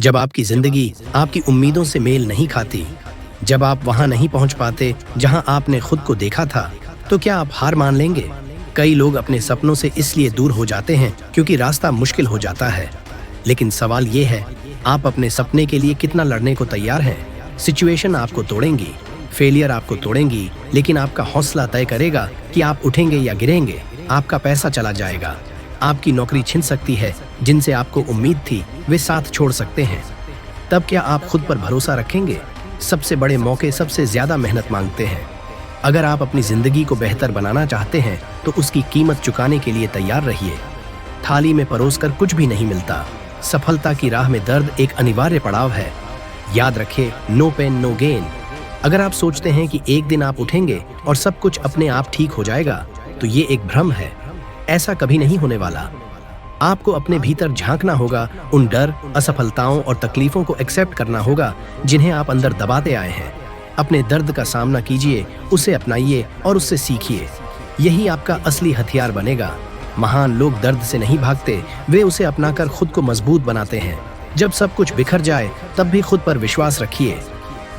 जब आपकी जिंदगी आपकी उम्मीदों से मेल नहीं खाती, जब आप वहां नहीं पहुंच पाते जहां आपने खुद को देखा था, तो क्या आप हार मान लेंगे? कई लोग अपने सपनों से इसलिए दूर हो जाते हैं क्योंकि रास्ता मुश्किल हो जाता है। लेकिन सवाल ये है, आप अपने सपने के लिए कितना लड़ने को तैयार हैं? सिचुएशन आपको तोड़ेंगी, फेलियर आपको तोड़ेंगी, लेकिन आपका हौसला तय करेगा कि आप उठेंगे या गिरेंगे। आपका पैसा चला जाएगा, आपकी नौकरी छिन सकती है, जिनसे आपको उम्मीद थी वे साथ छोड़ सकते हैं। तब क्या आप खुद पर भरोसा रखेंगे? सबसे बड़े मौके सबसे ज्यादा मेहनत मांगते हैं। अगर आप अपनी जिंदगी को बेहतर बनाना चाहते हैं तो उसकी कीमत चुकाने के लिए तैयार रहिए। थाली में परोसकर कुछ भी नहीं मिलता। सफलता की राह में दर्द एक अनिवार्य पड़ाव है। याद रखें, नो पेन नो गेन। अगर आप सोचते हैं कि एक दिन आप उठेंगे और सब कुछ अपने आप ठीक हो जाएगा, तो ये एक भ्रम है। ऐसा कभी नहीं होने वाला। आपको अपने भीतर झांकना होगा, उन डर, असफलताओं और तकलीफों को एक्सेप्ट करना होगा जिन्हें आप अंदर दबाते आए हैं। अपने दर्द का सामना कीजिए, उसे अपनाइए और उससे सीखिए। यही आपका असली हथियार बनेगा। महान लोग दर्द से नहीं भागते, वे उसे अपनाकर खुद को मजबूत बनाते हैं। जब सब कुछ बिखर जाए तब भी खुद पर विश्वास रखिए।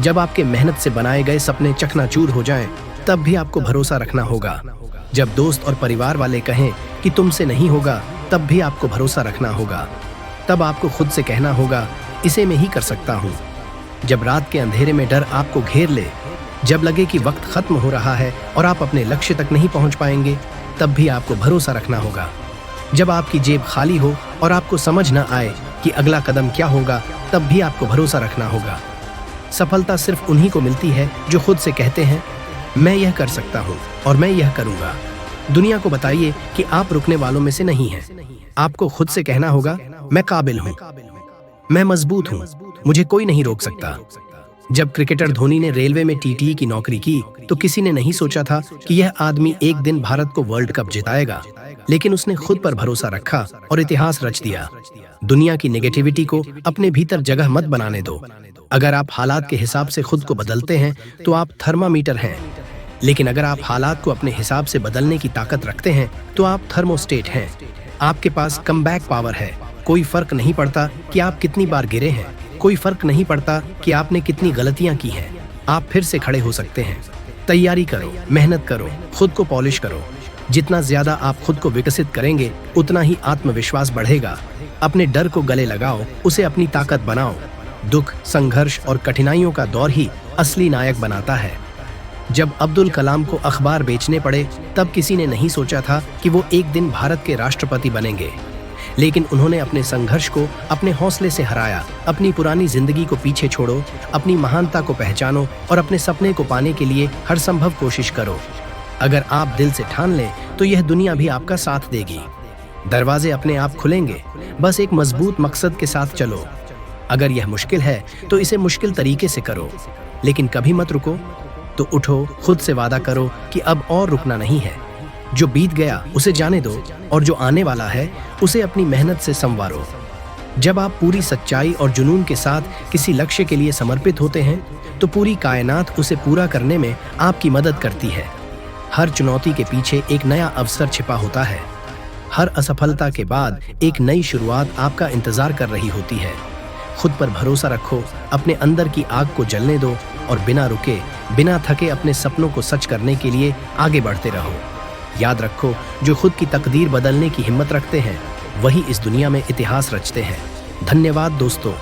जब आपके मेहनत से बनाए गए सपने चकनाचूर हो जाएं, तब भी आपको भरोसा रखना होगा। जब दोस्त और परिवार वाले कहें कि तुमसे नहीं होगा, तब भी आपको भरोसा रखना होगा। तब आपको खुद से कहना होगा, इसे मैं ही कर सकता हूँ। जब रात के अंधेरे में डर आपको घेर ले, जब लगे कि वक्त खत्म हो रहा है और आप अपने लक्ष्य तक नहीं पहुंच पाएंगे, तब भी आपको भरोसा रखना होगा। जब आपकी जेब खाली हो और आपको समझ न आए कि अगला कदम क्या होगा, तब भी आपको भरोसा रखना होगा। सफलता सिर्फ उन्हीं को मिलती है जो खुद से कहते हैं, मैं यह कर सकता हूँ और मैं यह करूँगा। दुनिया को बताइए कि आप रुकने वालों में से नहीं हैं। आपको खुद से कहना होगा, मैं काबिल हूँ, मैं मजबूत हूँ, मुझे कोई नहीं रोक सकता। जब क्रिकेटर धोनी ने रेलवे में टीटी की नौकरी की, तो किसी ने नहीं सोचा था कि यह आदमी एक दिन भारत को वर्ल्ड कप जिताएगा। लेकिन उसने खुद पर भरोसा रखा और इतिहास रच दिया। दुनिया की नेगेटिविटी को अपने भीतर जगह मत बनाने दो। अगर आप हालात के हिसाब से खुद को बदलते हैं तो आप थर्मामीटर हैं, लेकिन अगर आप हालात को अपने हिसाब से बदलने की ताकत रखते हैं तो आप थर्मोस्टेट हैं। आपके पास कमबैक पावर है। कोई फर्क नहीं पड़ता कि आप कितनी बार गिरे हैं, कोई फर्क नहीं पड़ता कि आपने कितनी गलतियां की हैं, आप फिर से खड़े हो सकते हैं। तैयारी करो, मेहनत करो, खुद को पॉलिश करो। जितना ज्यादा आप खुद को विकसित करेंगे, उतना ही आत्मविश्वास बढ़ेगा। अपने डर को गले लगाओ, उसे अपनी ताकत बनाओ। दुख, संघर्ष और कठिनाइयों का दौर ही असली नायक बनाता है। जब अब्दुल कलाम को अखबार बेचने पड़े, तब किसी ने नहीं सोचा था कि वो एक दिन भारत के राष्ट्रपति बनेंगे। लेकिन उन्होंने अपने संघर्ष को अपने हौसले से हराया। अपनी पुरानी जिंदगी को पीछे छोड़ो, अपनी महानता को पहचानो और अपने सपने को पाने के लिए हर संभव कोशिश करो। अगर आप दिल से ठान लें तो यह दुनिया भी आपका साथ देगी। दरवाजे अपने आप खुलेंगे, बस एक मजबूत मकसद के साथ चलो। अगर यह मुश्किल है तो इसे मुश्किल तरीके से करो, लेकिन कभी मत रुको। तो उठो, खुद से वादा करो कि अब और रुकना नहीं है। जो बीत गया उसे जाने दो और जो आने वाला है उसे अपनी मेहनत से संवारो। जब आप पूरी सच्चाई और जुनून के साथ किसी लक्ष्य के लिए समर्पित होते हैं तो पूरी कायनात उसे पूरा करने में आपकी मदद करती है। हर चुनौती के पीछे एक नया अवसर छिपा होता है। हर असफलता के बाद एक नई शुरुआत आपका इंतजार कर रही होती है। खुद पर भरोसा रखो, अपने अंदर की आग को जलने दो और बिना रुके, बिना थके अपने सपनों को सच करने के लिए आगे बढ़ते रहो। याद रखो, जो खुद की तकदीर बदलने की हिम्मत रखते हैं, वही इस दुनिया में इतिहास रचते हैं। धन्यवाद दोस्तों।